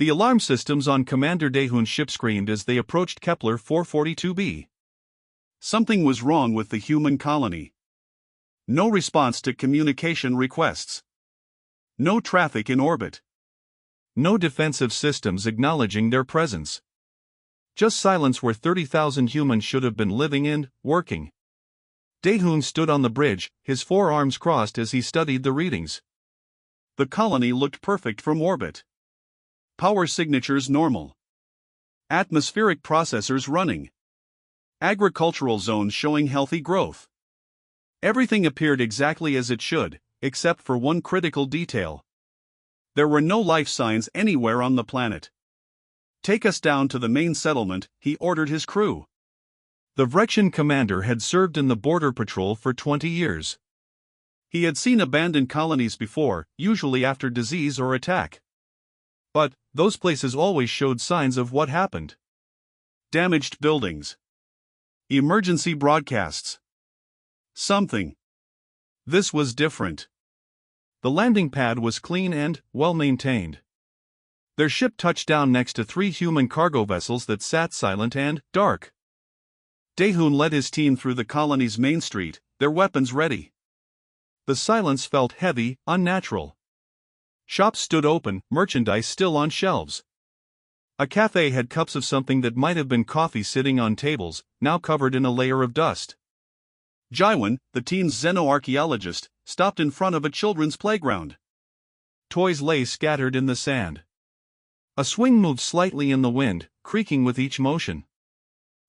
The alarm systems on Commander Daehoon's ship screamed as they approached Kepler 442b. Something was wrong with the human colony. No response to communication requests. No traffic in orbit. No defensive systems acknowledging their presence. Just silence where 30,000 humans should have been living and working. Daehoon stood on the bridge, his forearms crossed as he studied the readings. The colony looked perfect from orbit. Power signatures normal. Atmospheric processors running. Agricultural zones showing healthy growth. Everything appeared exactly as it should, except for one critical detail. There were no life signs anywhere on the planet. "Take us down to the main settlement," he ordered his crew. The Vrection commander had served in the border patrol for 20 years. He had seen abandoned colonies before, usually after disease or attack. But those places always showed signs of what happened. Damaged buildings. Emergency broadcasts. Something. This was different. The landing pad was clean and well-maintained. Their ship touched down next to 3 human cargo vessels that sat silent and dark. Daehoon led his team through the colony's main street, their weapons ready. The silence felt heavy, unnatural. Shops stood open, merchandise still on shelves. A cafe had cups of something that might have been coffee sitting on tables, now covered in a layer of dust. Jaiwan, the team's xenoarchaeologist, stopped in front of a children's playground. Toys lay scattered in the sand. A swing moved slightly in the wind, creaking with each motion.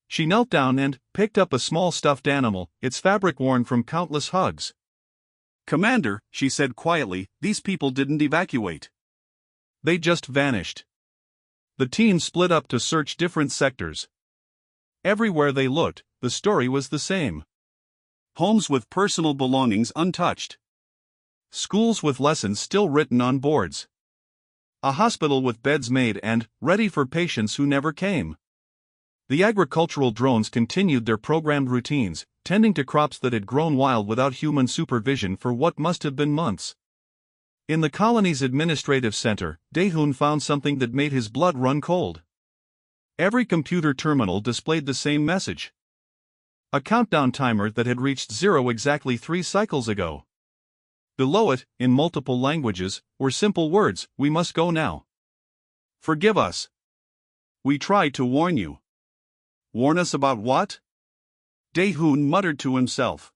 She knelt down and picked up a small stuffed animal, its fabric worn from countless hugs. "Commander," she said quietly, "these people didn't evacuate. They just vanished." The team split up to search different sectors. Everywhere they looked, the story was the same. Homes with personal belongings untouched. Schools with lessons still written on boards. A hospital with beds made and ready for patients who never came. The agricultural drones continued their programmed routines, tending to crops that had grown wild without human supervision for what must have been months. In the colony's administrative center, Daehoon found something that made his blood run cold. Every computer terminal displayed the same message. A countdown timer that had reached 0 exactly 3 cycles ago. Below it, in multiple languages, were simple words: "We must go now. Forgive us. We tried to warn you." Warn us about what? Daehoon muttered to himself.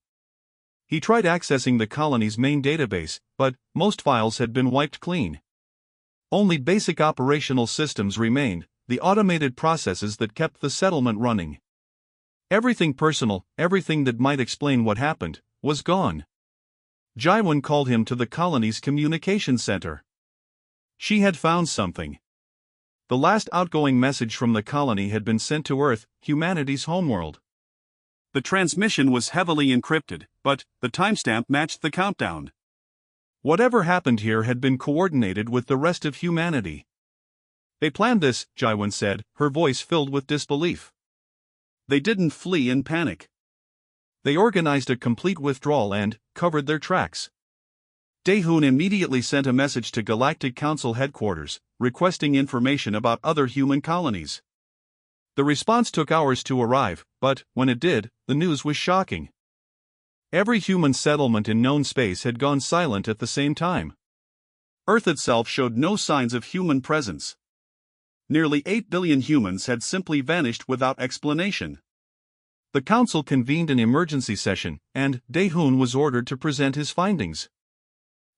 He tried accessing the colony's main database, but most files had been wiped clean. Only basic operational systems remained, the automated processes that kept the settlement running. Everything personal, everything that might explain what happened, was gone. Jaiwan called him to the colony's communication center. She had found something. The last outgoing message from the colony had been sent to Earth, humanity's homeworld. The transmission was heavily encrypted, but the timestamp matched the countdown. Whatever happened here had been coordinated with the rest of humanity. "They planned this," Jaiwan said, her voice filled with disbelief. "They didn't flee in panic. They organized a complete withdrawal and covered their tracks." Daehoon immediately sent a message to Galactic Council headquarters, requesting information about other human colonies. The response took hours to arrive, but, when it did, the news was shocking. Every human settlement in known space had gone silent at the same time. Earth itself showed no signs of human presence. Nearly 8 billion humans had simply vanished without explanation. The council convened an emergency session, and Daehoon was ordered to present his findings.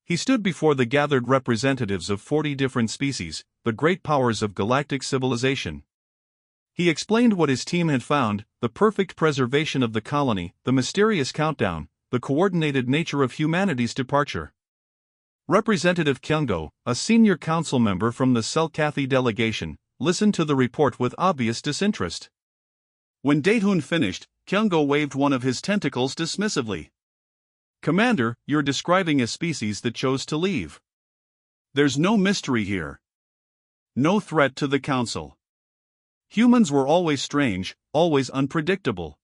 He stood before the gathered representatives of 40 different species, the great powers of galactic civilization. He explained what his team had found: the perfect preservation of the colony, the mysterious countdown, the coordinated nature of humanity's departure. Representative Kyungo, a senior council member from the Selkathi delegation, listened to the report with obvious disinterest. When Daehoon finished, Kyungo waved one of his tentacles dismissively. "Commander, you're describing a species that chose to leave. There's no mystery here. No threat to the council. Humans were always strange, always unpredictable.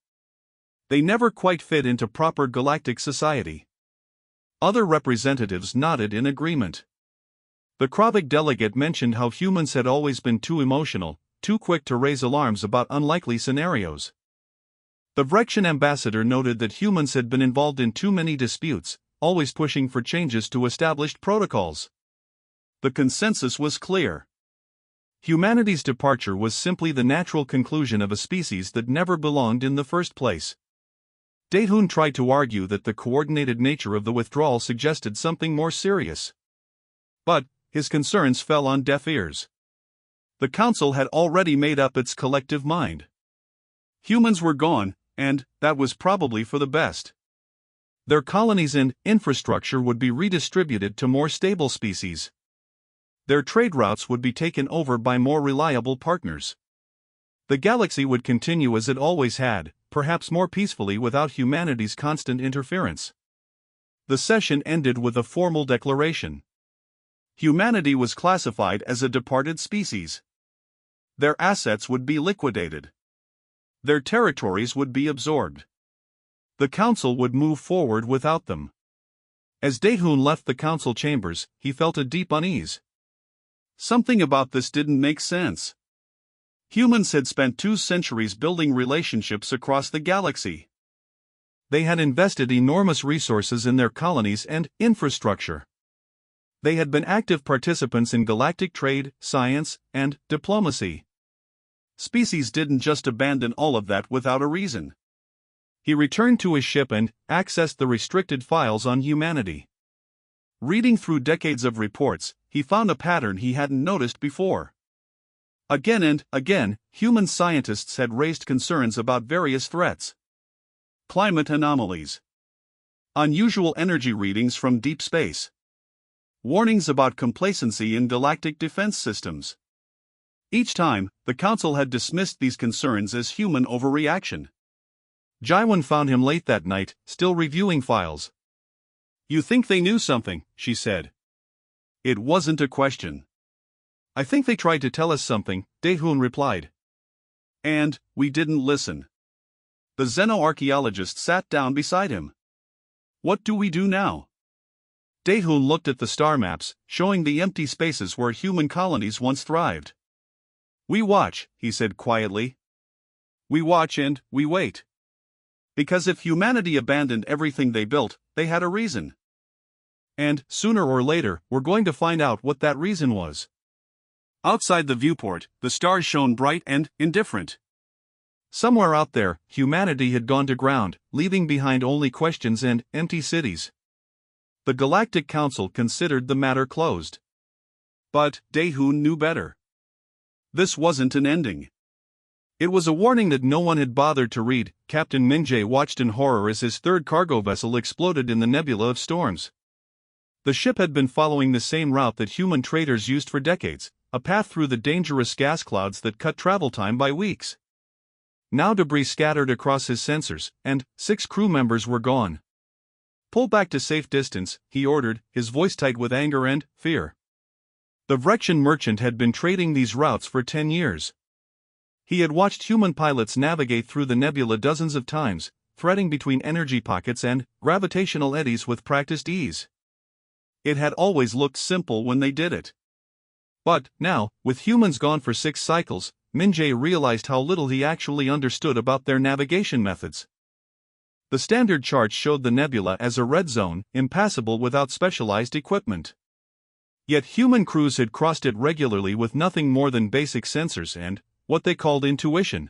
They never quite fit into proper galactic society." Other representatives nodded in agreement. The Kravik delegate mentioned how humans had always been too emotional, too quick to raise alarms about unlikely scenarios. The Vrexian ambassador noted that humans had been involved in too many disputes, always pushing for changes to established protocols. The consensus was clear. Humanity's departure was simply the natural conclusion of a species that never belonged in the first place. Dehun tried to argue that the coordinated nature of the withdrawal suggested something more serious. But his concerns fell on deaf ears. The council had already made up its collective mind. Humans were gone, and that was probably for the best. Their colonies and infrastructure would be redistributed to more stable species. Their trade routes would be taken over by more reliable partners. The galaxy would continue as it always had, perhaps more peacefully without humanity's constant interference. The session ended with a formal declaration. Humanity was classified as a departed species. Their assets would be liquidated. Their territories would be absorbed. The council would move forward without them. As Dehun left the council chambers, he felt a deep unease. Something about this didn't make sense. Humans had spent 2 centuries building relationships across the galaxy. They had invested enormous resources in their colonies and infrastructure. They had been active participants in galactic trade, science, and diplomacy. Species didn't just abandon all of that without a reason. He returned to his ship and accessed the restricted files on humanity. Reading through decades of reports, he found a pattern he hadn't noticed before. Again and again, human scientists had raised concerns about various threats. Climate anomalies. Unusual energy readings from deep space. Warnings about complacency in galactic defense systems. Each time, the Council had dismissed these concerns as human overreaction. Jaiwan found him late that night, still reviewing files. "You think they knew something," she said. "It wasn't a question." "I think they tried to tell us something," Dehun replied. "And we didn't listen." The xenoarchaeologist sat down beside him. "What do we do now?" Dehun looked at the star maps, showing the empty spaces where human colonies once thrived. "We watch," he said quietly. "We watch and we wait. Because if humanity abandoned everything they built, they had a reason. And, sooner or later, we're going to find out what that reason was." Outside the viewport, the stars shone bright and indifferent. Somewhere out there, humanity had gone to ground, leaving behind only questions and empty cities. The Galactic Council considered the matter closed. But Dehun knew better. This wasn't an ending. It was a warning that no one had bothered to read. Captain Minjae watched in horror as his third cargo vessel exploded in the nebula of storms. The ship had been following the same route that human traders used for decades, a path through the dangerous gas clouds that cut travel time by weeks. Now debris scattered across his sensors, and 6 crew members were gone. "Pull back to safe distance," he ordered, his voice tight with anger and fear. The Vrexian merchant had been trading these routes for 10 years. He had watched human pilots navigate through the nebula dozens of times, threading between energy pockets and gravitational eddies with practiced ease. It had always looked simple when they did it. But now, with humans gone for 6 cycles, Minjae realized how little he actually understood about their navigation methods. The standard charts showed the nebula as a red zone, impassable without specialized equipment. Yet human crews had crossed it regularly with nothing more than basic sensors and what they called intuition.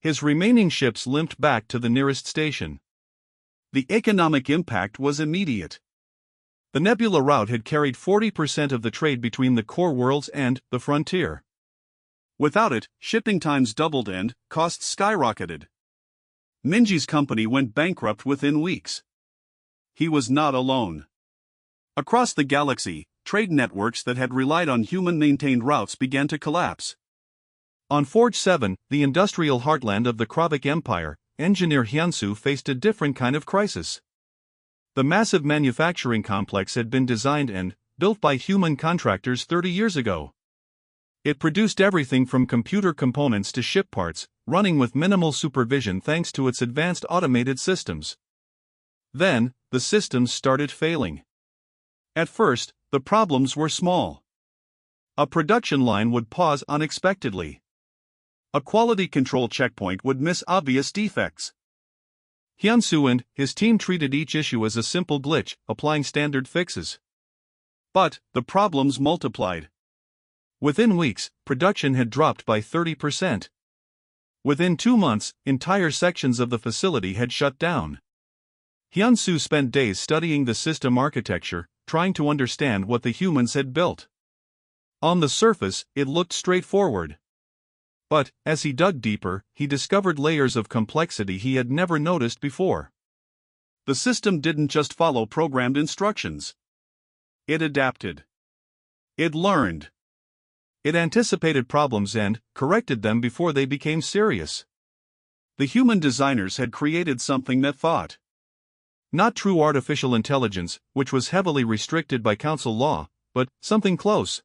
His remaining ships limped back to the nearest station. The economic impact was immediate. The nebula route had carried 40% of the trade between the core worlds and the frontier. Without it, shipping times doubled and costs skyrocketed. Minji's company went bankrupt within weeks. He was not alone. Across the galaxy, trade networks that had relied on human-maintained routes began to collapse. On Forge 7, the industrial heartland of the Kravik Empire, engineer Hyunsu faced a different kind of crisis. The massive manufacturing complex had been designed and built by human contractors 30 years ago. It produced everything from computer components to ship parts, running with minimal supervision thanks to its advanced automated systems. Then, the systems started failing. At first, the problems were small. A production line would pause unexpectedly. A quality control checkpoint would miss obvious defects. Hyunsu and his team treated each issue as a simple glitch, applying standard fixes. But the problems multiplied. Within weeks, production had dropped by 30%. Within 2 months, entire sections of the facility had shut down. Hyunsu spent days studying the system architecture, trying to understand what the humans had built. On the surface, it looked straightforward. But, as he dug deeper, he discovered layers of complexity he had never noticed before. The system didn't just follow programmed instructions. It adapted. It learned. It anticipated problems and corrected them before they became serious. The human designers had created something that thought. Not true artificial intelligence, which was heavily restricted by council law, but something close.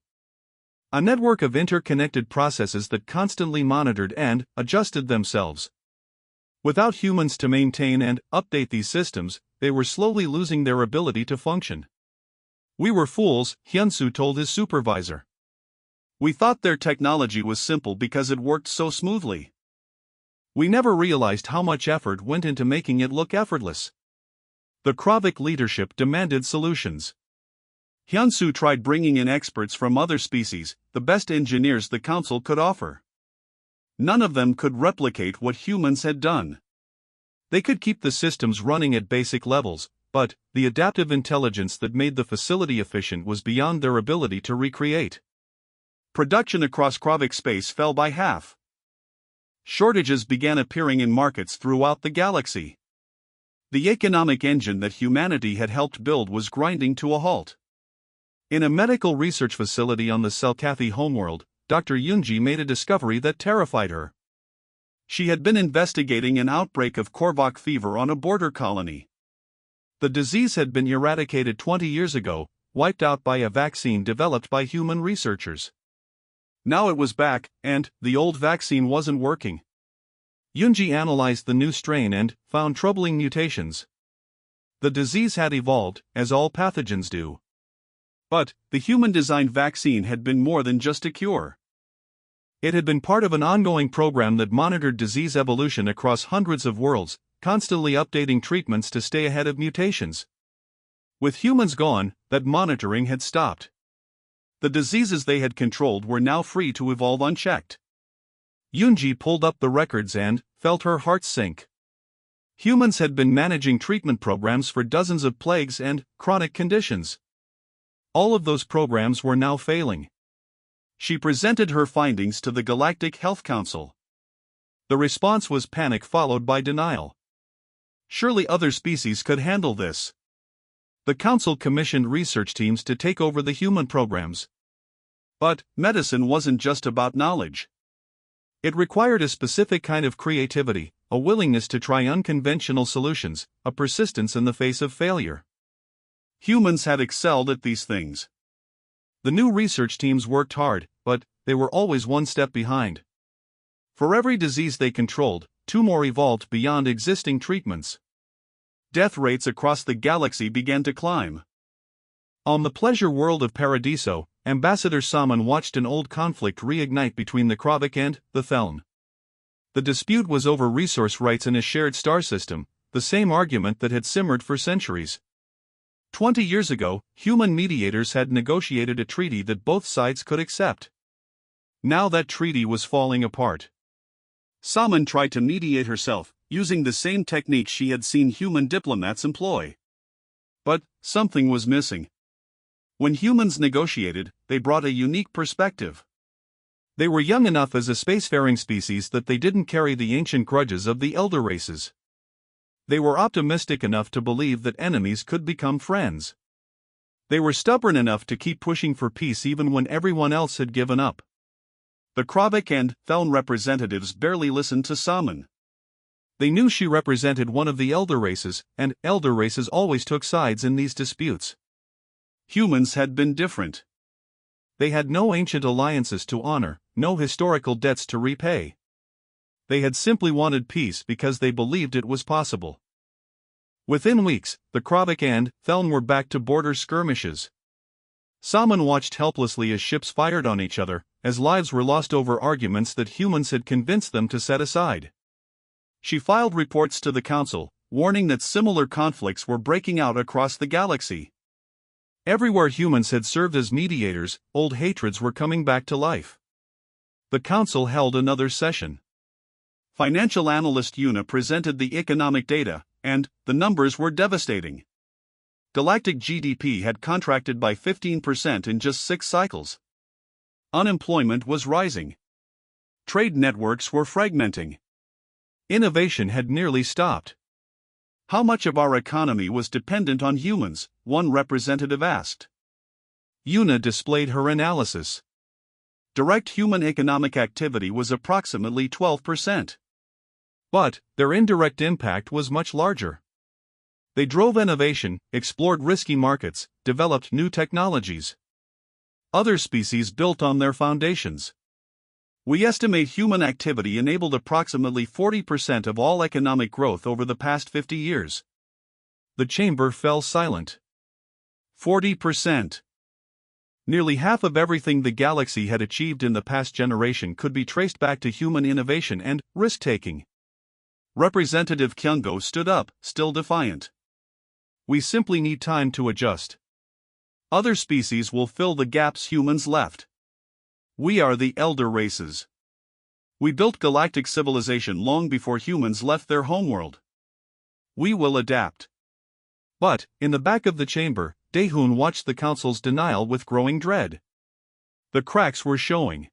A network of interconnected processes that constantly monitored and adjusted themselves. Without humans to maintain and update these systems, they were slowly losing their ability to function. "We were fools," Hyunsu told his supervisor. "We thought their technology was simple because it worked so smoothly. We never realized how much effort went into making it look effortless." The Kravik leadership demanded solutions. Hyunsu tried bringing in experts from other species, the best engineers the council could offer. None of them could replicate what humans had done. They could keep the systems running at basic levels, but the adaptive intelligence that made the facility efficient was beyond their ability to recreate. Production across Kravik space fell by half. Shortages began appearing in markets throughout the galaxy. The economic engine that humanity had helped build was grinding to a halt. In a medical research facility on the Selkathi homeworld, Dr. Yoonji made a discovery that terrified her. She had been investigating an outbreak of Korvok fever on a border colony. The disease had been eradicated 20 years ago, wiped out by a vaccine developed by human researchers. Now it was back, and the old vaccine wasn't working. Yoonji analyzed the new strain and found troubling mutations. The disease had evolved, as all pathogens do. But the human-designed vaccine had been more than just a cure. It had been part of an ongoing program that monitored disease evolution across hundreds of worlds, constantly updating treatments to stay ahead of mutations. With humans gone, that monitoring had stopped. The diseases they had controlled were now free to evolve unchecked. Yoonji pulled up the records and felt her heart sink. Humans had been managing treatment programs for dozens of plagues and chronic conditions. All of those programs were now failing. She presented her findings to the Galactic Health Council. The response was panic followed by denial. Surely other species could handle this. The council commissioned research teams to take over the human programs. But medicine wasn't just about knowledge. It required a specific kind of creativity, a willingness to try unconventional solutions, a persistence in the face of failure. Humans had excelled at these things. The new research teams worked hard, but they were always one step behind. For every disease they controlled, 2 more evolved beyond existing treatments. Death rates across the galaxy began to climb. On the pleasure world of Paradiso, Ambassador Salmon watched an old conflict reignite between the Kravik and the Theln. The dispute was over resource rights in a shared star system, the same argument that had simmered for centuries. 20 years ago, human mediators had negotiated a treaty that both sides could accept. Now that treaty was falling apart. Salmon tried to mediate herself, using the same technique she had seen human diplomats employ. But something was missing. When humans negotiated, they brought a unique perspective. They were young enough as a spacefaring species that they didn't carry the ancient grudges of the elder races. They were optimistic enough to believe that enemies could become friends. They were stubborn enough to keep pushing for peace even when everyone else had given up. The Kravik and Theln representatives barely listened to Salmon. They knew she represented one of the elder races, and elder races always took sides in these disputes. Humans had been different. They had no ancient alliances to honor, no historical debts to repay. They had simply wanted peace because they believed it was possible. Within weeks, the Kravik and Theln were back to border skirmishes. Salmon watched helplessly as ships fired on each other, as lives were lost over arguments that humans had convinced them to set aside. She filed reports to the Council, warning that similar conflicts were breaking out across the galaxy. Everywhere humans had served as mediators, old hatreds were coming back to life. The Council held another session. Financial analyst Una presented the economic data, and the numbers were devastating. Galactic GDP had contracted by 15% in just 6 cycles. Unemployment was rising. Trade networks were fragmenting. Innovation had nearly stopped. How much of our economy was dependent on humans? One representative asked. Una displayed her analysis. Direct human economic activity was approximately 12%. But their indirect impact was much larger. They drove innovation, explored risky markets, developed new technologies. Other species built on their foundations. We estimate human activity enabled approximately 40% of all economic growth over the past 50 years. The chamber fell silent. 40%. Nearly half of everything the galaxy had achieved in the past generation could be traced back to human innovation and risk-taking. Representative Kyungo stood up, still defiant. We simply need time to adjust. Other species will fill the gaps humans left. We are the elder races. We built galactic civilization long before humans left their homeworld. We will adapt. But, in the back of the chamber, Daehoon watched the Council's denial with growing dread. The cracks were showing.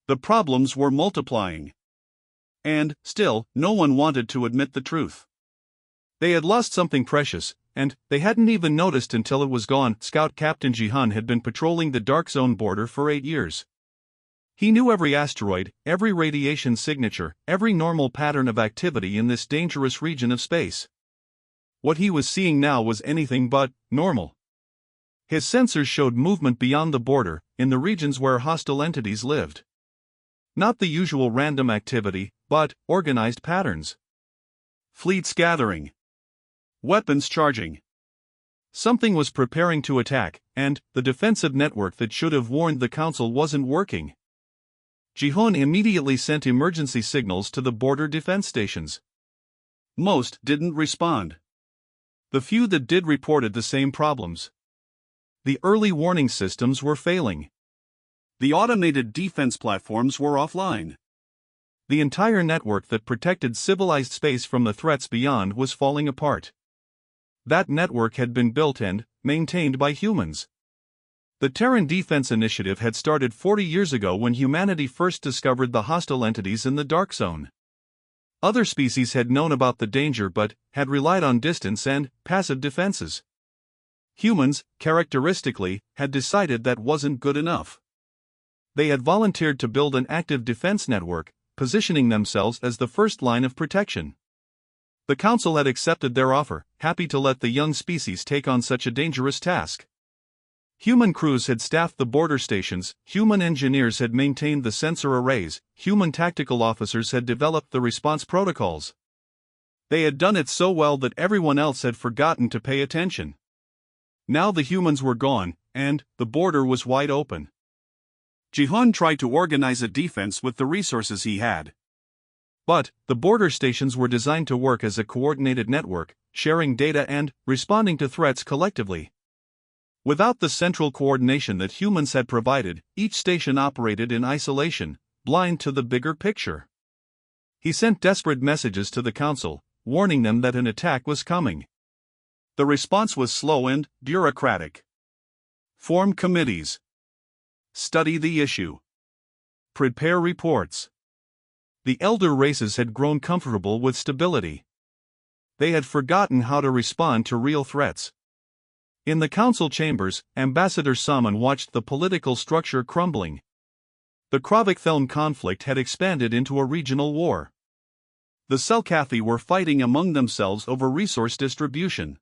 The problems were multiplying. And, still, no one wanted to admit the truth. They had lost something precious, and they hadn't even noticed until it was gone. Scout Captain Jihan had been patrolling the Dark Zone border for 8 years. He knew every asteroid, every radiation signature, every normal pattern of activity in this dangerous region of space. What he was seeing now was anything but normal. His sensors showed movement beyond the border, in the regions where hostile entities lived. Not the usual random activity, but organized patterns. Fleets gathering. Weapons charging. Something was preparing to attack, and the defensive network that should have warned the Council wasn't working. Jihoon immediately sent emergency signals to the border defense stations. Most didn't respond. The few that did reported the same problems. The early warning systems were failing. The automated defense platforms were offline. The entire network that protected civilized space from the threats beyond was falling apart. That network had been built and maintained by humans. The Terran Defense Initiative had started 40 years ago when humanity first discovered the hostile entities in the Dark Zone. Other species had known about the danger but had relied on distance and passive defenses. Humans, characteristically, had decided that wasn't good enough. They had volunteered to build an active defense network, positioning themselves as the first line of protection. The Council had accepted their offer, happy to let the young species take on such a dangerous task. Human crews had staffed the border stations, human engineers had maintained the sensor arrays, human tactical officers had developed the response protocols. They had done it so well that everyone else had forgotten to pay attention. Now the humans were gone, and the border was wide open. Jihoon tried to organize a defense with the resources he had. But the border stations were designed to work as a coordinated network, sharing data and responding to threats collectively. Without the central coordination that humans had provided, each station operated in isolation, blind to the bigger picture. He sent desperate messages to the Council, warning them that an attack was coming. The response was slow and bureaucratic. Form committees. Study the issue. Prepare reports. The elder races had grown comfortable with stability. They had forgotten how to respond to real threats. In the council chambers, Ambassador Salmon watched the political structure crumbling. The Kravik-Thelm conflict had expanded into a regional war. The Selkathi were fighting among themselves over resource distribution.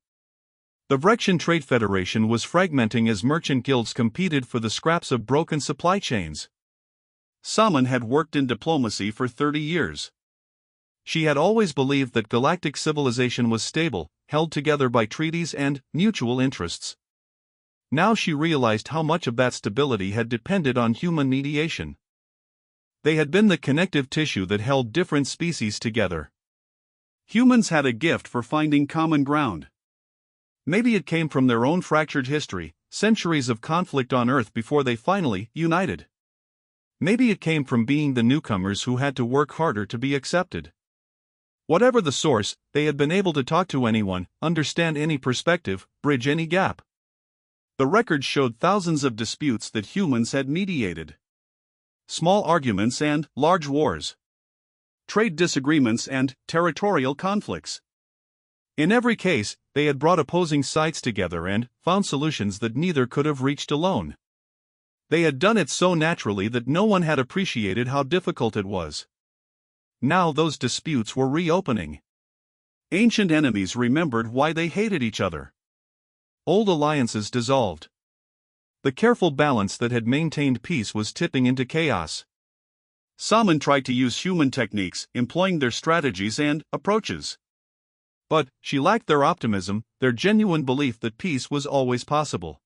The Vrexian Trade Federation was fragmenting as merchant guilds competed for the scraps of broken supply chains. Salmon had worked in diplomacy for 30 years. She had always believed that galactic civilization was stable, held together by treaties and mutual interests. now she realized how much of that stability had depended on human mediation. They had been the connective tissue that held different species together. Humans had a gift for finding common ground. Maybe it came from their own fractured history, centuries of conflict on Earth before they finally united. Maybe it came from being the newcomers who had to work harder to be accepted. Whatever the source, they had been able to talk to anyone, understand any perspective, bridge any gap. The records showed thousands of disputes that humans had mediated. Small arguments and large wars. Trade disagreements and territorial conflicts. In every case, they had brought opposing sides together and found solutions that neither could have reached alone. They had done it so naturally that no one had appreciated how difficult it was. Now those disputes were reopening. Ancient enemies remembered why they hated each other. Old alliances dissolved. The careful balance that had maintained peace was tipping into chaos. Some tried to use human techniques, employing their strategies and approaches. But she lacked their optimism, their genuine belief that peace was always possible.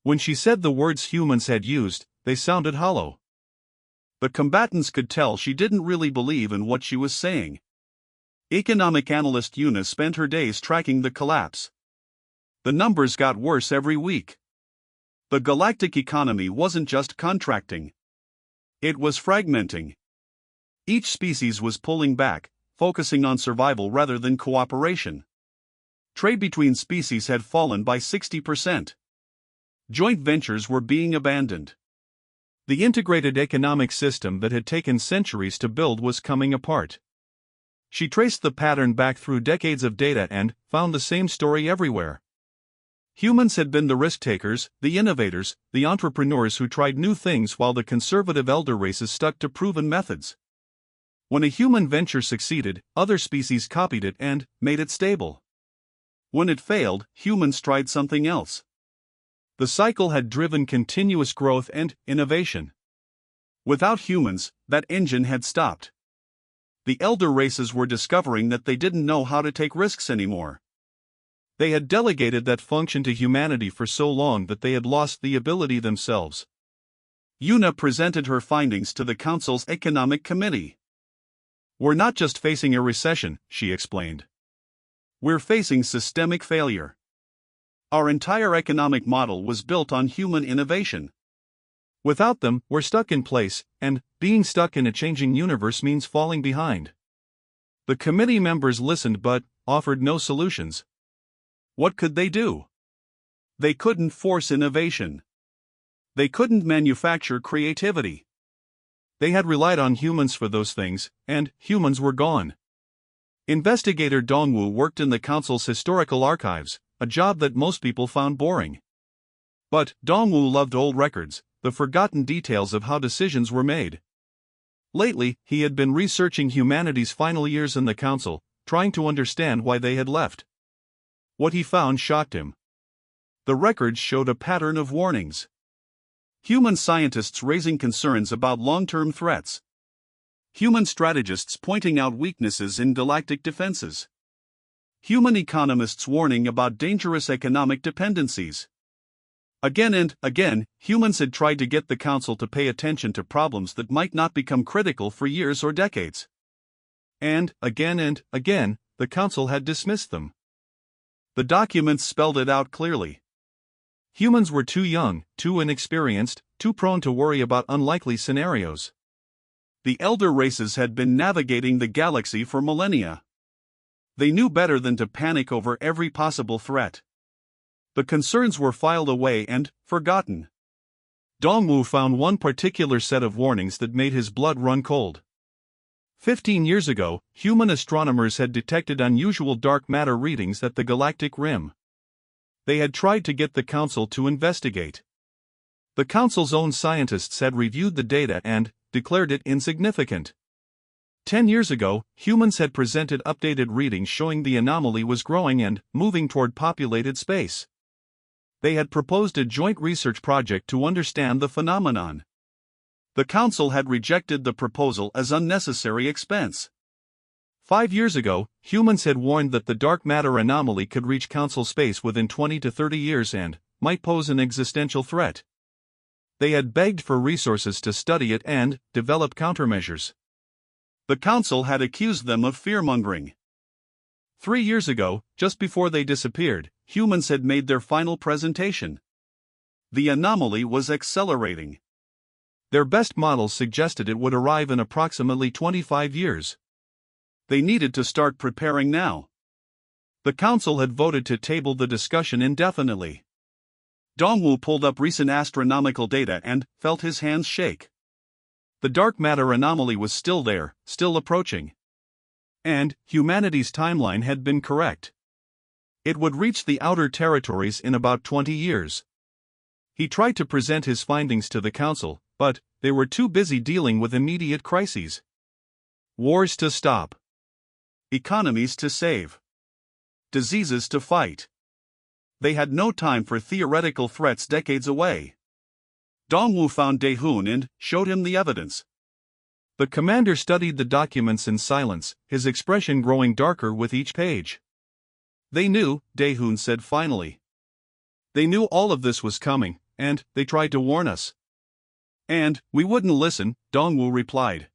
When she said the words humans had used, they sounded hollow. The combatants could tell she didn't really believe in what she was saying. Economic analyst Una spent her days tracking the collapse. The numbers got worse every week. The galactic economy wasn't just contracting. It was fragmenting. Each species was pulling back, focusing on survival rather than cooperation. Trade between species had fallen by 60%. Joint ventures were being abandoned. The integrated economic system that had taken centuries to build was coming apart. She traced the pattern back through decades of data and found the same story everywhere. Humans had been the risk-takers, the innovators, the entrepreneurs who tried new things while the conservative elder races stuck to proven methods. When a human venture succeeded, other species copied it and made it stable. When it failed, humans tried something else. The cycle had driven continuous growth and innovation. Without humans, that engine had stopped. The elder races were discovering that they didn't know how to take risks anymore. They had delegated that function to humanity for so long that they had lost the ability themselves. Una presented her findings to the Council's Economic Committee. "We're not just facing a recession," she explained. "We're facing systemic failure. Our entire economic model was built on human innovation. Without them, we're stuck in place, and being stuck in a changing universe means falling behind." The committee members listened but offered no solutions. What could they do? They couldn't force innovation. They couldn't manufacture creativity. They had relied on humans for those things, and humans were gone. Investigator Dongwu worked in the Council's historical archives, a job that most people found boring. But Dongwu loved old records, the forgotten details of how decisions were made. Lately, he had been researching humanity's final years in the Council, trying to understand why they had left. What he found shocked him. The records showed a pattern of warnings. Human scientists raising concerns about long-term threats. Human strategists pointing out weaknesses in galactic defenses. Human economists warning about dangerous economic dependencies. Again and again, humans had tried to get the Council to pay attention to problems that might not become critical for years or decades. And again, the Council had dismissed them. The documents spelled it out clearly. Humans were too young, too inexperienced, too prone to worry about unlikely scenarios. The elder races had been navigating the galaxy for millennia. They knew better than to panic over every possible threat. The concerns were filed away and forgotten. Dongwu found one particular set of warnings that made his blood run cold. 15 years ago, human astronomers had detected unusual dark matter readings at the galactic rim. They had tried to get the Council to investigate. The Council's own scientists had reviewed the data and declared it insignificant. 10 years ago, humans had presented updated readings showing the anomaly was growing and moving toward populated space. They had proposed a joint research project to understand the phenomenon. The Council had rejected the proposal as unnecessary expense. 5 years ago, humans had warned that the dark matter anomaly could reach Council space within 20 to 30 years and might pose an existential threat. They had begged for resources to study it and develop countermeasures. The Council had accused them of fearmongering. 3 years ago, just before they disappeared, humans had made their final presentation. The anomaly was accelerating. Their best models suggested it would arrive in approximately 25 years. They needed to start preparing now. The Council had voted to table the discussion indefinitely. Dongwu pulled up recent astronomical data and felt his hands shake. The dark matter anomaly was still there, still approaching. And humanity's timeline had been correct. It would reach the outer territories in about 20 years. He tried to present his findings to the Council, but they were too busy dealing with immediate crises. Wars to stop. Economies to save. Diseases to fight. They had no time for theoretical threats decades away. Dongwu found Daehun and showed him the evidence. The commander studied the documents in silence, his expression growing darker with each page. They knew, Daehun said finally. They knew all of this was coming, and they tried to warn us. And we wouldn't listen, Dongwu replied.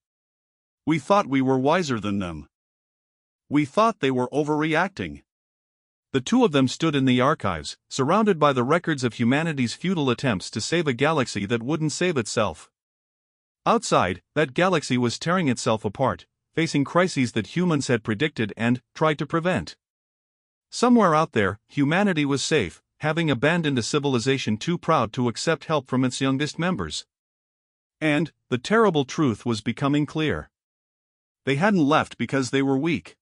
We thought we were wiser than them. We thought they were overreacting. The two of them stood in the archives, surrounded by the records of humanity's futile attempts to save a galaxy that wouldn't save itself. Outside, that galaxy was tearing itself apart, facing crises that humans had predicted and tried to prevent. Somewhere out there, humanity was safe, having abandoned a civilization too proud to accept help from its youngest members. And the terrible truth was becoming clear. They hadn't left because they were weak.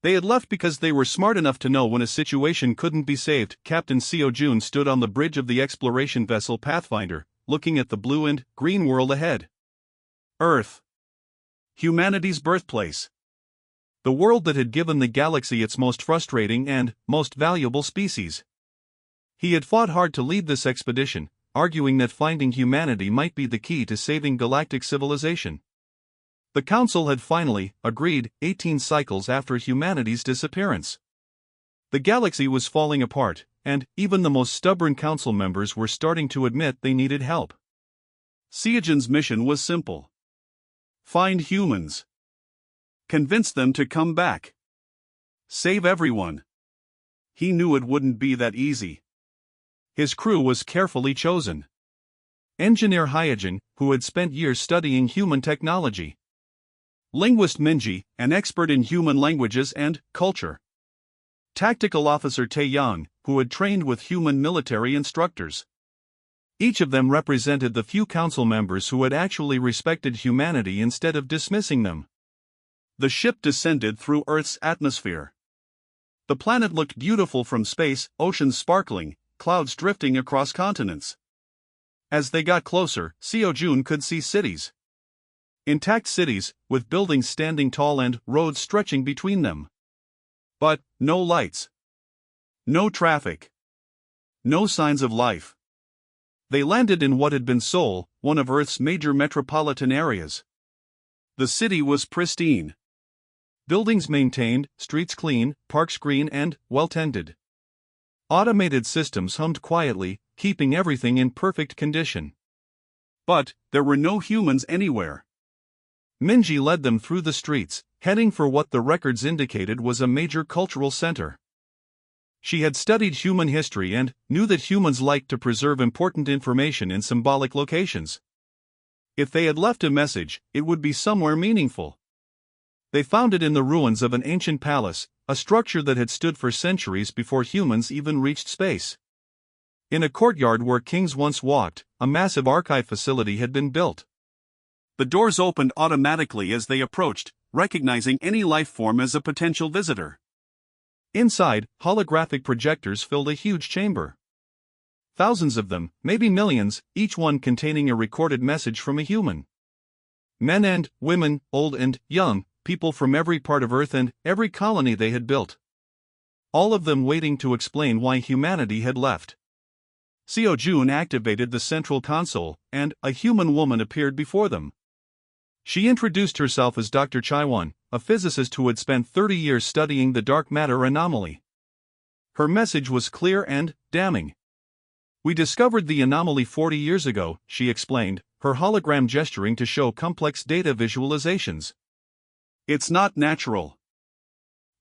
They had left because they were smart enough to know when a situation couldn't be saved. Captain Seo Jun stood on the bridge of the exploration vessel Pathfinder, looking at the blue and green world ahead. Earth. Humanity's birthplace. The world that had given the galaxy its most frustrating and most valuable species. He had fought hard to lead this expedition, arguing that finding humanity might be the key to saving galactic civilization. The Council had finally agreed 18 cycles after humanity's disappearance. The galaxy was falling apart, and even the most stubborn Council members were starting to admit they needed help. Seojin's mission was simple. Find humans. Convince them to come back. Save everyone. He knew it wouldn't be that easy. His crew was carefully chosen. Engineer Hyojin, who had spent years studying human technology. Linguist Minji, an expert in human languages and culture. Tactical Officer Taeyang, who had trained with human military instructors. Each of them represented the few Council members who had actually respected humanity instead of dismissing them. The ship descended through Earth's atmosphere. The planet looked beautiful from space, oceans sparkling, clouds drifting across continents. As they got closer, Seo Jun could see cities. Intact cities, with buildings standing tall and roads stretching between them. But no lights. No traffic. No signs of life. They landed in what had been Seoul, one of Earth's major metropolitan areas. The city was pristine. Buildings maintained, streets clean, parks green and well-tended. Automated systems hummed quietly, keeping everything in perfect condition. But there were no humans anywhere. Minji led them through the streets, heading for what the records indicated was a major cultural center. She had studied human history and knew that humans liked to preserve important information in symbolic locations. If they had left a message, it would be somewhere meaningful. They found it in the ruins of an ancient palace, a structure that had stood for centuries before humans even reached space. In a courtyard where kings once walked, a massive archive facility had been built. The doors opened automatically as they approached, recognizing any life form as a potential visitor. Inside, holographic projectors filled a huge chamber. Thousands of them, maybe millions, each one containing a recorded message from a human. Men and women, old and young, people from every part of Earth and every colony they had built. All of them waiting to explain why humanity had left. Seo Jun activated the central console, and a human woman appeared before them. She introduced herself as Dr. Chaiwan, a physicist who had spent 30 years studying the dark matter anomaly. Her message was clear and damning. We discovered the anomaly 40 years ago, she explained, her hologram gesturing to show complex data visualizations. It's not natural.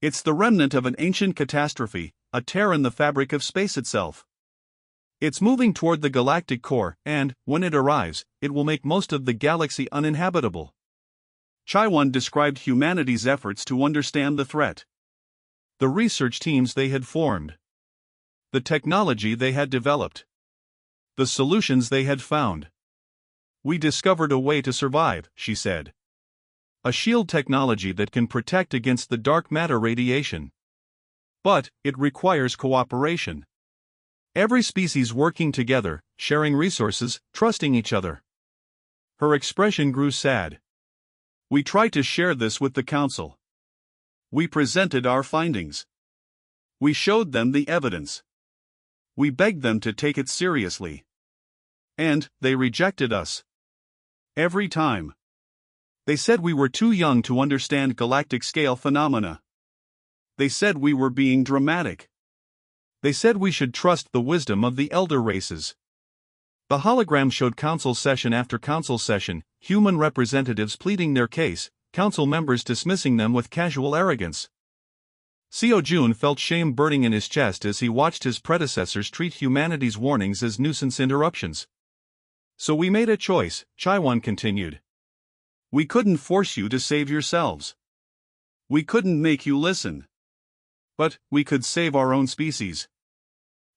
It's the remnant of an ancient catastrophe, a tear in the fabric of space itself. It's moving toward the galactic core, and, when it arrives, it will make most of the galaxy uninhabitable. Chaiwan described humanity's efforts to understand the threat. The research teams they had formed. The technology they had developed. The solutions they had found. We discovered a way to survive, she said. A shield technology that can protect against the dark matter radiation. But, it requires cooperation. Every species working together, sharing resources, trusting each other. Her expression grew sad. We tried to share this with the Council. We presented our findings. We showed them the evidence. We begged them to take it seriously. And, they rejected us. Every time. They said we were too young to understand galactic-scale phenomena. They said we were being dramatic. They said we should trust the wisdom of the elder races. The hologram showed council session after council session, human representatives pleading their case, council members dismissing them with casual arrogance. Seo Jun felt shame burning in his chest as he watched his predecessors treat humanity's warnings as nuisance interruptions. So we made a choice, Chaiwan continued. We couldn't force you to save yourselves. We couldn't make you listen. But, we could save our own species.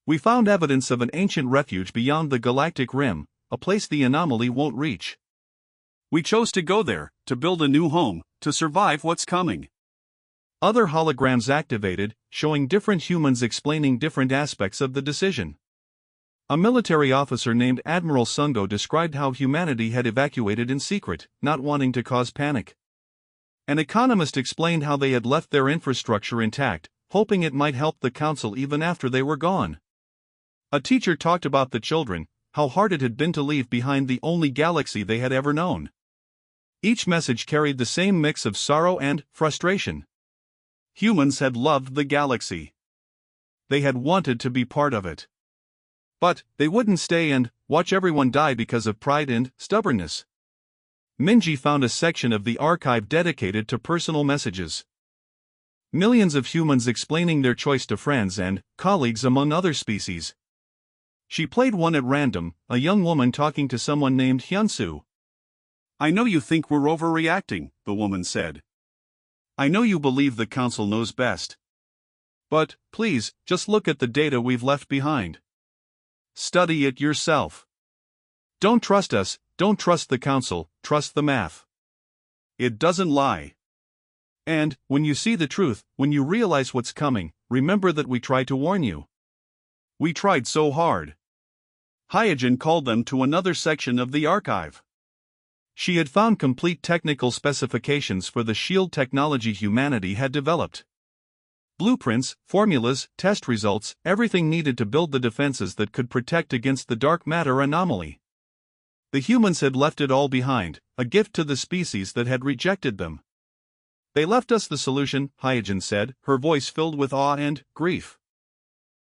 We found evidence of an ancient refuge beyond the galactic rim, a place the anomaly won't reach. We chose to go there, to build a new home, to survive what's coming. Other holograms activated, showing different humans explaining different aspects of the decision. A military officer named Admiral Sungo described how humanity had evacuated in secret, not wanting to cause panic. An economist explained how they had left their infrastructure intact, hoping it might help the council even after they were gone. A teacher talked about the children, how hard it had been to leave behind the only galaxy they had ever known. Each message carried the same mix of sorrow and frustration. Humans had loved the galaxy. They had wanted to be part of it. But, they wouldn't stay and watch everyone die because of pride and stubbornness. Minji found a section of the archive dedicated to personal messages. Millions of humans explaining their choice to friends and colleagues among other species. She played one at random, a young woman talking to someone named Hyunsu. I know you think we're overreacting, the woman said. I know you believe the council knows best. But, please, just look at the data we've left behind. Study it yourself. Don't trust us, don't trust the council, trust the math. It doesn't lie. And, when you see the truth, when you realize what's coming, remember that we tried to warn you. We tried so hard. Hyojin called them to another section of the archive. She had found complete technical specifications for the shield technology humanity had developed. Blueprints, formulas, test results, everything needed to build the defenses that could protect against the dark matter anomaly. The humans had left it all behind, a gift to the species that had rejected them. They left us the solution, Hyojin said, her voice filled with awe and grief.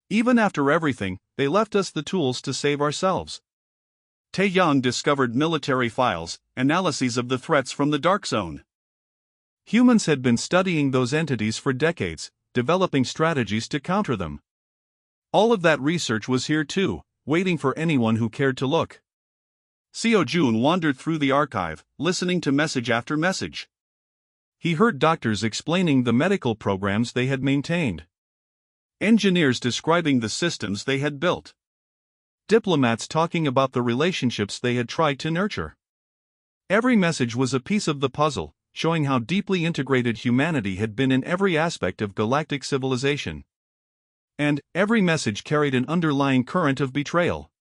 Even after everything, they left us the tools to save ourselves. Taeyang discovered military files, analyses of the threats from the Dark Zone. Humans had been studying those entities for decades, developing strategies to counter them. All of that research was here too, waiting for anyone who cared to look. Seo Jun wandered through the archive, listening to message after message. He heard doctors explaining the medical programs they had maintained. Engineers describing the systems they had built. Diplomats talking about the relationships they had tried to nurture. Every message was a piece of the puzzle, showing how deeply integrated humanity had been in every aspect of galactic civilization. And, every message carried an underlying current of betrayal.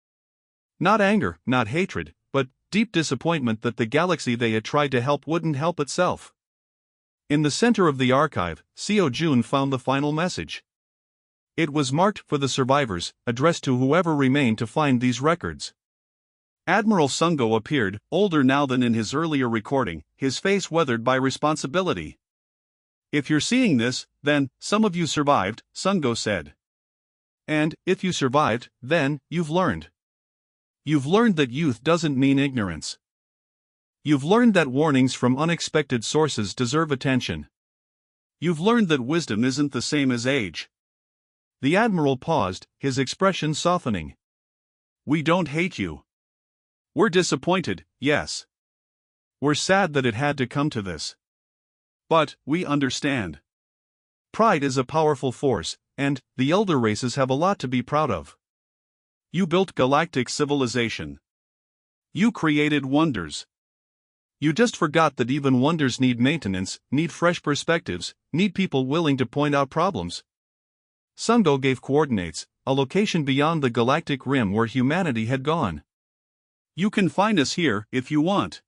Not anger, not hatred, but deep disappointment that the galaxy they had tried to help wouldn't help itself. In the center of the archive, Seo Jun found the final message. It was marked for the survivors, addressed to whoever remained to find these records. Admiral Sungo appeared, older now than in his earlier recording, his face weathered by responsibility. If you're seeing this, then, some of you survived, Sungo said. And, if you survived, then, you've learned. You've learned that youth doesn't mean ignorance. You've learned that warnings from unexpected sources deserve attention. You've learned that wisdom isn't the same as age. The Admiral paused, his expression softening. We don't hate you. We're disappointed, yes. We're sad that it had to come to this. But, we understand. Pride is a powerful force, and the elder races have a lot to be proud of. You built galactic civilization. You created wonders. You just forgot that even wonders need maintenance, need fresh perspectives, need people willing to point out problems. Sungdo gave coordinates, a location beyond the galactic rim where humanity had gone. You can find us here if you want.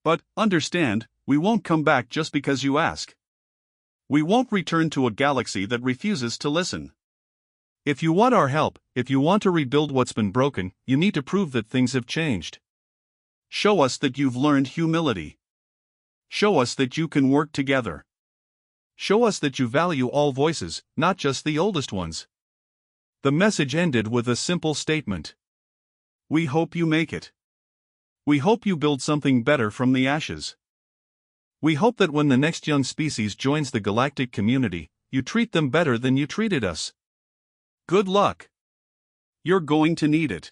But, understand, we won't come back just because you ask. We won't return to a galaxy that refuses to listen. If you want our help, if you want to rebuild what's been broken, you need to prove that things have changed. Show us that you've learned humility. Show us that you can work together. Show us that you value all voices, not just the oldest ones. The message ended with a simple statement. We hope you make it. We hope you build something better from the ashes. We hope that when the next young species joins the galactic community, you treat them better than you treated us. Good luck. You're going to need it.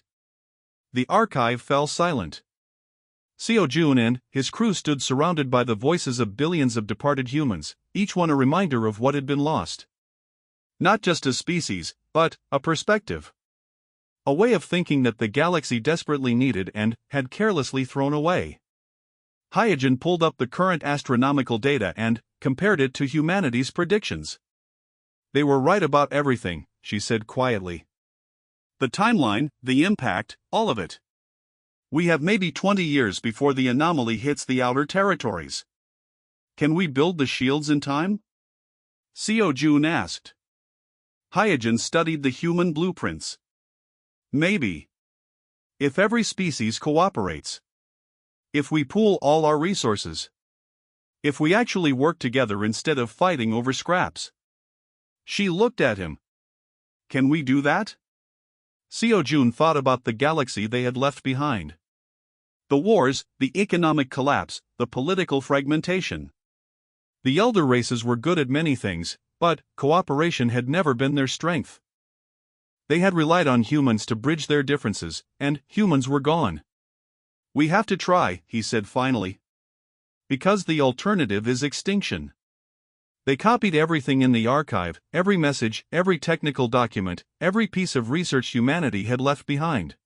The archive fell silent. Seo Jun and his crew stood surrounded by the voices of billions of departed humans, each one a reminder of what had been lost. Not just a species, but a perspective. A way of thinking that the galaxy desperately needed and had carelessly thrown away. Hyojin pulled up the current astronomical data and compared it to humanity's predictions. They were right about everything, she said quietly. The timeline, the impact, all of it. We have maybe 20 years before the anomaly hits the outer territories. Can we build the shields in time? Seo Jun asked. Hyojin studied the human blueprints. Maybe. If every species cooperates. If we pool all our resources. If we actually work together instead of fighting over scraps. She looked at him. Can we do that? Seo Jun thought about the galaxy they had left behind. The wars, the economic collapse, the political fragmentation. The elder races were good at many things, but cooperation had never been their strength. They had relied on humans to bridge their differences, and humans were gone. We have to try, he said finally. Because the alternative is extinction. They copied everything in the archive, every message, every technical document, every piece of research humanity had left behind.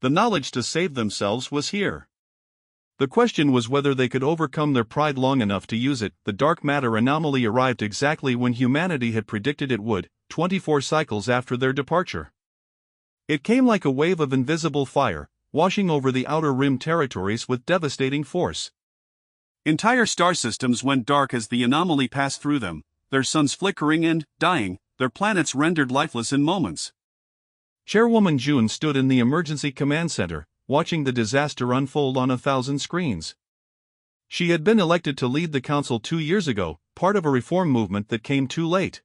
The knowledge to save themselves was here. The question was whether they could overcome their pride long enough to use it. The dark matter anomaly arrived exactly when humanity had predicted it would, 24 cycles after their departure. It came like a wave of invisible fire, washing over the outer rim territories with devastating force. Entire star systems went dark as the anomaly passed through them, their suns flickering and dying, their planets rendered lifeless in moments. Chairwoman June stood in the emergency command center, watching the disaster unfold on 1,000 screens. She had been elected to lead the council 2 years ago, part of a reform movement that came too late.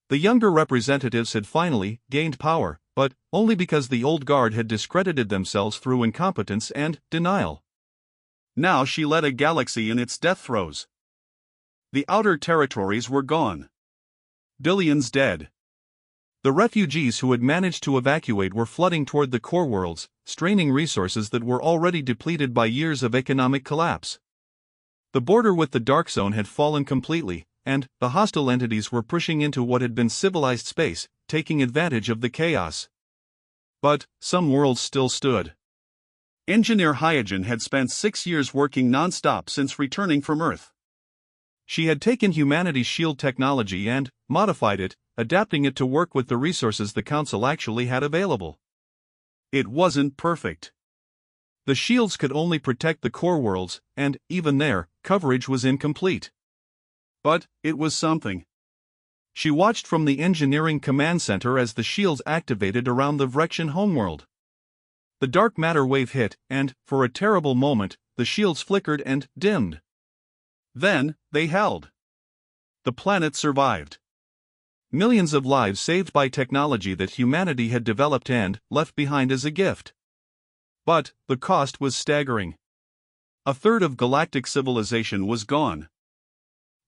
The younger representatives had finally gained power, but only because the old guard had discredited themselves through incompetence and denial. Now she led a galaxy in its death throes. The outer territories were gone. Billions dead. The refugees who had managed to evacuate were flooding toward the core worlds, straining resources that were already depleted by years of economic collapse. The border with the Dark Zone had fallen completely, and the hostile entities were pushing into what had been civilized space, taking advantage of the chaos. But some worlds still stood. Engineer Hyojin had spent 6 years working non-stop since returning from Earth. She had taken humanity's shield technology and modified it, adapting it to work with the resources the Council actually had available. It wasn't perfect. The shields could only protect the core worlds, and even there, coverage was incomplete. But it was something. She watched from the engineering command center as the shields activated around the Vrexian homeworld. The dark matter wave hit, and, for a terrible moment, the shields flickered and dimmed. Then, they held. The planet survived. millions of lives saved by technology that humanity had developed and left behind as a gift. But the cost was staggering. A third of galactic civilization was gone.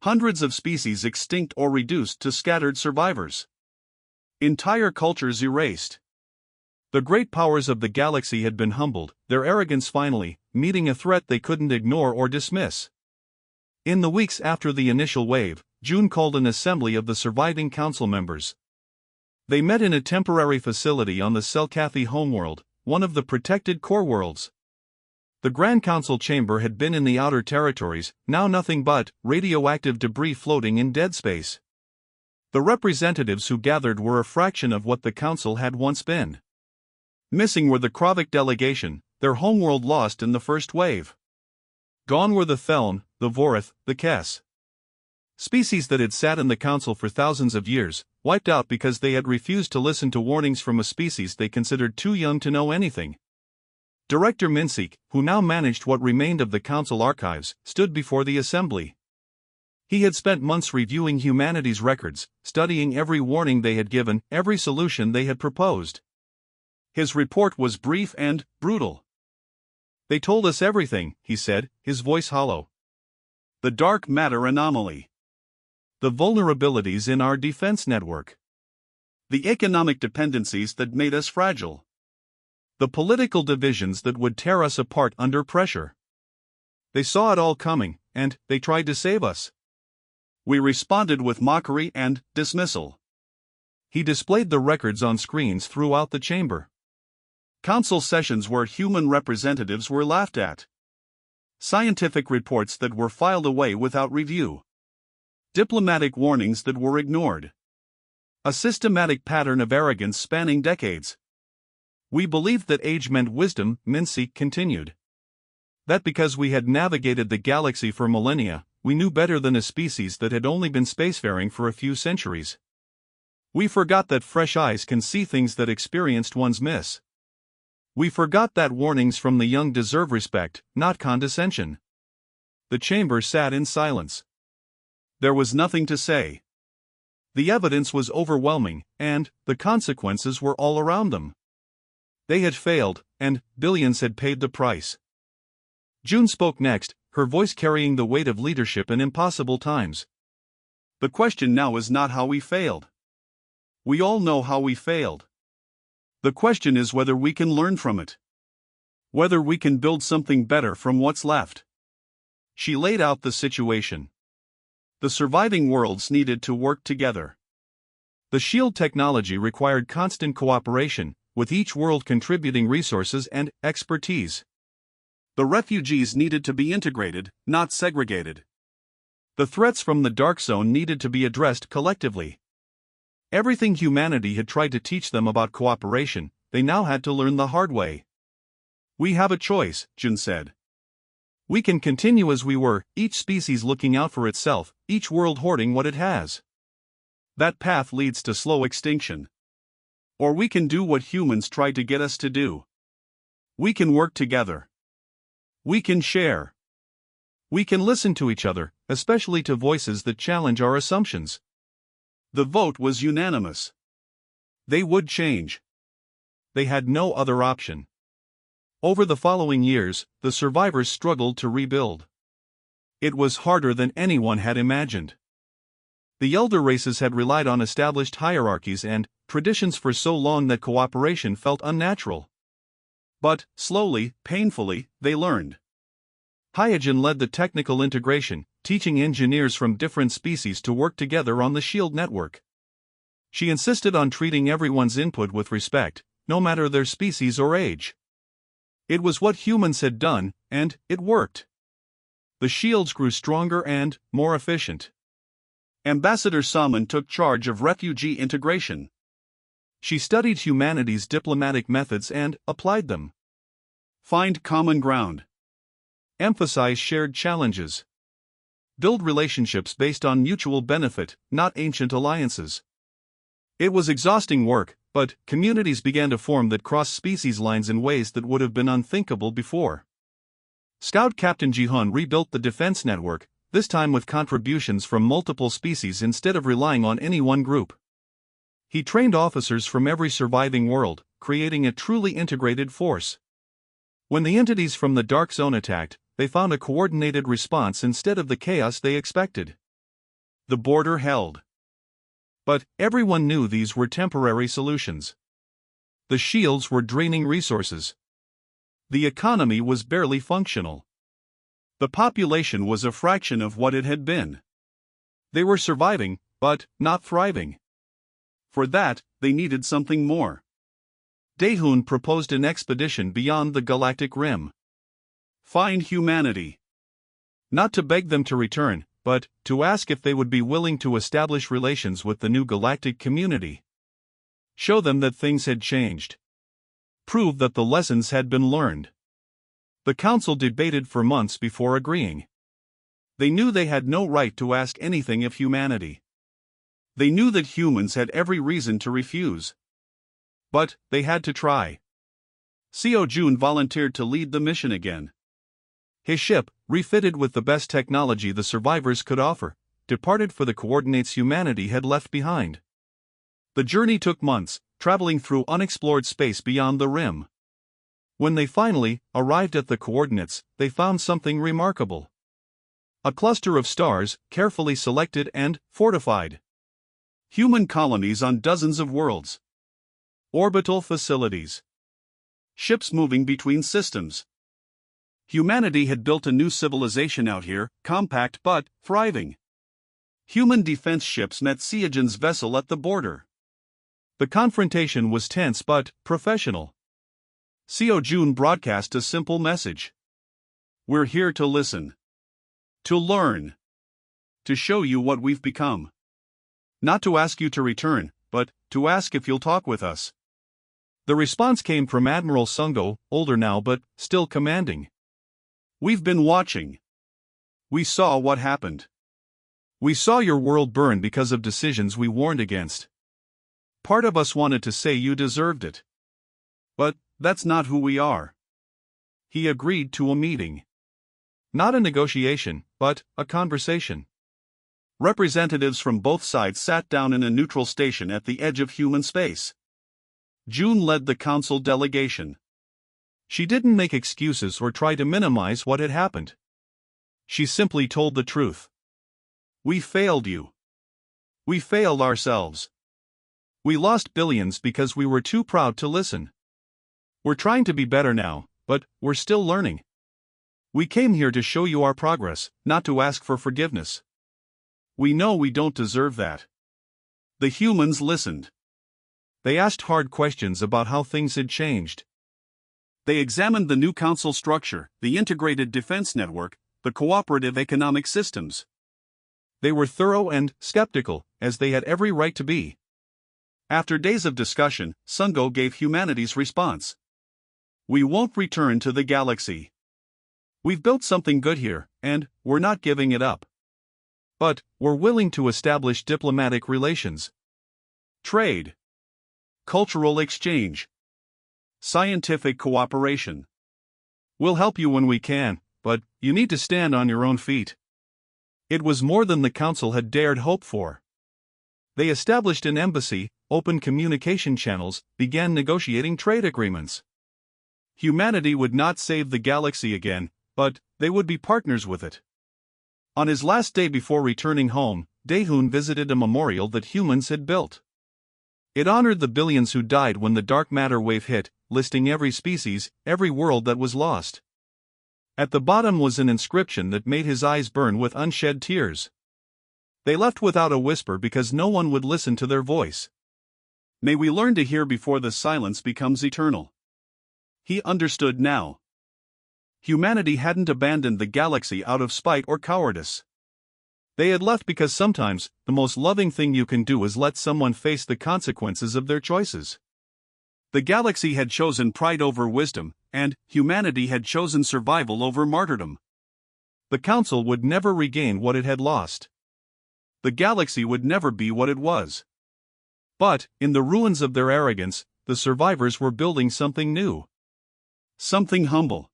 Hundreds of species extinct or reduced to scattered survivors. Entire cultures erased. The great powers of the galaxy had been humbled, their arrogance finally meeting a threat they couldn't ignore or dismiss. In the weeks after the initial wave, June called an assembly of the surviving council members. They met in a temporary facility on the Selkathi homeworld, one of the protected core worlds. The Grand Council chamber had been in the outer territories, now nothing but radioactive debris floating in dead space. The representatives who gathered were a fraction of what the council had once been. Missing were the Kravik delegation, their homeworld lost in the first wave. Gone were the Theln, the Vorath, the Kess. Species that had sat in the council for thousands of years, wiped out because they had refused to listen to warnings from a species they considered too young to know anything. Director Minsik, who now managed what remained of the council archives, stood before the assembly. He had spent months reviewing humanity's records, studying every warning they had given, every solution they had proposed. His report was brief and brutal. "They told us everything," he said, his voice hollow. "The dark matter anomaly. The vulnerabilities in our defense network. The economic dependencies that made us fragile. The political divisions that would tear us apart under pressure. They saw it all coming, and they tried to save us. We responded with mockery and dismissal." He displayed the records on screens throughout the chamber. Council sessions where human representatives were laughed at. Scientific reports that were filed away without review. Diplomatic warnings that were ignored. A systematic pattern of arrogance spanning decades. "We believed that age meant wisdom," Minsik continued. "That because we had navigated the galaxy for millennia, we knew better than a species that had only been spacefaring for a few centuries. We forgot that fresh eyes can see things that experienced ones miss. We forgot that warnings from the young deserve respect, not condescension." The chamber sat in silence. There was nothing to say. The evidence was overwhelming, and the consequences were all around them. They had failed, and billions had paid the price. June spoke next, her voice carrying the weight of leadership in impossible times. "The question now is not how we failed. We all know how we failed. The question is whether we can learn from it. Whether we can build something better from what's left." She laid out the situation. The surviving worlds needed to work together. The shield technology required constant cooperation, with each world contributing resources and expertise. The refugees needed to be integrated, not segregated. The threats from the Dark Zone needed to be addressed collectively. Everything humanity had tried to teach them about cooperation, they now had to learn the hard way. "We have a choice," Jun said. "We can continue as we were, each species looking out for itself, each world hoarding what it has. That path leads to slow extinction. Or we can do what humans tried to get us to do. We can work together. We can share. We can listen to each other, especially to voices that challenge our assumptions." The vote was unanimous. They would change. They had no other option. Over the following years, the survivors struggled to rebuild. It was harder than anyone had imagined. The elder races had relied on established hierarchies and traditions for so long that cooperation felt unnatural. But, slowly, painfully, they learned. Hyojin led the technical integration, teaching engineers from different species to work together on the shield network. She insisted on treating everyone's input with respect, no matter their species or age. It was what humans had done, and it worked. The shields grew stronger and more efficient. Ambassador Salmon took charge of refugee integration. She studied humanity's diplomatic methods and applied them. Find common ground. Emphasize shared challenges. Build relationships based on mutual benefit, not ancient alliances. It was exhausting work, but communities began to form that crossed species lines in ways that would have been unthinkable before. Scout Captain Jihun rebuilt the defense network, this time with contributions from multiple species instead of relying on any one group. He trained officers from every surviving world, creating a truly integrated force. When the entities from the Dark Zone attacked, they found a coordinated response instead of the chaos they expected. The border held. But everyone knew these were temporary solutions. The shields were draining resources. The economy was barely functional. The population was a fraction of what it had been. They were surviving, but not thriving. For that, they needed something more. Daehun proposed an expedition beyond the galactic rim. Find humanity. Not to beg them to return, but to ask if they would be willing to establish relations with the new galactic community. Show them that things had changed. Prove that the lessons had been learned. The council debated for months before agreeing. They knew they had no right to ask anything of humanity. They knew that humans had every reason to refuse. But they had to try. Seo Jun volunteered to lead the mission again. His ship, refitted with the best technology the survivors could offer, departed for the coordinates humanity had left behind. The journey took months, traveling through unexplored space beyond the rim. When they finally arrived at the coordinates, they found something remarkable. A cluster of stars, carefully selected and fortified. Human colonies on dozens of worlds. Orbital facilities. Ships moving between systems. Humanity had built a new civilization out here, compact but thriving. Human defense ships met Seojan's vessel at the border. The confrontation was tense but professional. Seo Jun broadcast a simple message. We're here to listen. To learn. To show you what we've become. Not to ask you to return, but to ask if you'll talk with us. The response came from Admiral Sungo, older now but still commanding. We've been watching. We saw what happened. We saw your world burn because of decisions we warned against. Part of us wanted to say you deserved it. But that's not who we are. He agreed to a meeting. Not a negotiation, but a conversation. Representatives from both sides sat down in a neutral station at the edge of human space. June led the council delegation. She didn't make excuses or try to minimize what had happened. She simply told the truth. We failed you. We failed ourselves. We lost billions because we were too proud to listen. We're trying to be better now, but we're still learning. We came here to show you our progress, not to ask for forgiveness. We know we don't deserve that. The humans listened. They asked hard questions about how things had changed. They examined the new council structure, the integrated defense network, the cooperative economic systems. They were thorough and skeptical, as they had every right to be. After days of discussion, Sungo gave humanity's response. We won't return to the galaxy. We've built something good here, and we're not giving it up. But we're willing to establish diplomatic relations. Trade. Cultural exchange. Scientific cooperation. We'll help you when we can, but you need to stand on your own feet. It was more than the council had dared hope for. They established an embassy, opened communication channels, began negotiating trade agreements. Humanity would not save the galaxy again, but they would be partners with it. On his last day before returning home, Daehun visited a memorial that humans had built. It honored the billions who died when the dark matter wave hit, listing every species, every world that was lost. At the bottom was an inscription that made his eyes burn with unshed tears. They left without a whisper because no one would listen to their voice. May we learn to hear before the silence becomes eternal. He understood now. Humanity hadn't abandoned the galaxy out of spite or cowardice. They had left because sometimes, the most loving thing you can do is let someone face the consequences of their choices. The galaxy had chosen pride over wisdom, and humanity had chosen survival over martyrdom. The council would never regain what it had lost. The galaxy would never be what it was. But, in the ruins of their arrogance, the survivors were building something new. Something humble.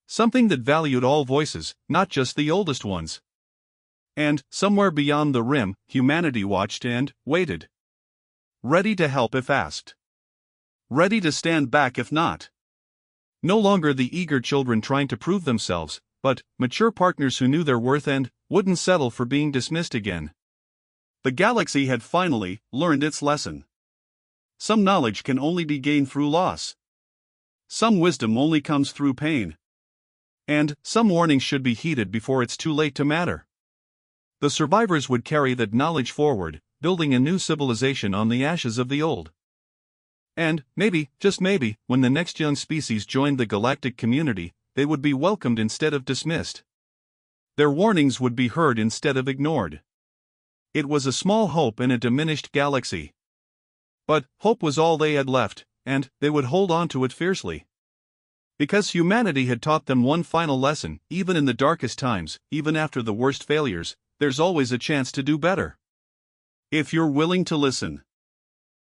Something that valued all voices, not just the oldest ones. And, somewhere beyond the rim, humanity watched and waited. Ready to help if asked. Ready to stand back if not. No longer the eager children trying to prove themselves, but mature partners who knew their worth and wouldn't settle for being dismissed again. The galaxy had finally learned its lesson. Some knowledge can only be gained through loss. Some wisdom only comes through pain. And some warnings should be heeded before it's too late to matter. The survivors would carry that knowledge forward, building a new civilization on the ashes of the old. And maybe, just maybe, when the next young species joined the galactic community, they would be welcomed instead of dismissed. Their warnings would be heard instead of ignored. It was a small hope in a diminished galaxy. But hope was all they had left, and they would hold on to it fiercely. Because humanity had taught them one final lesson: even in the darkest times, even after the worst failures, there's always a chance to do better. If you're willing to listen.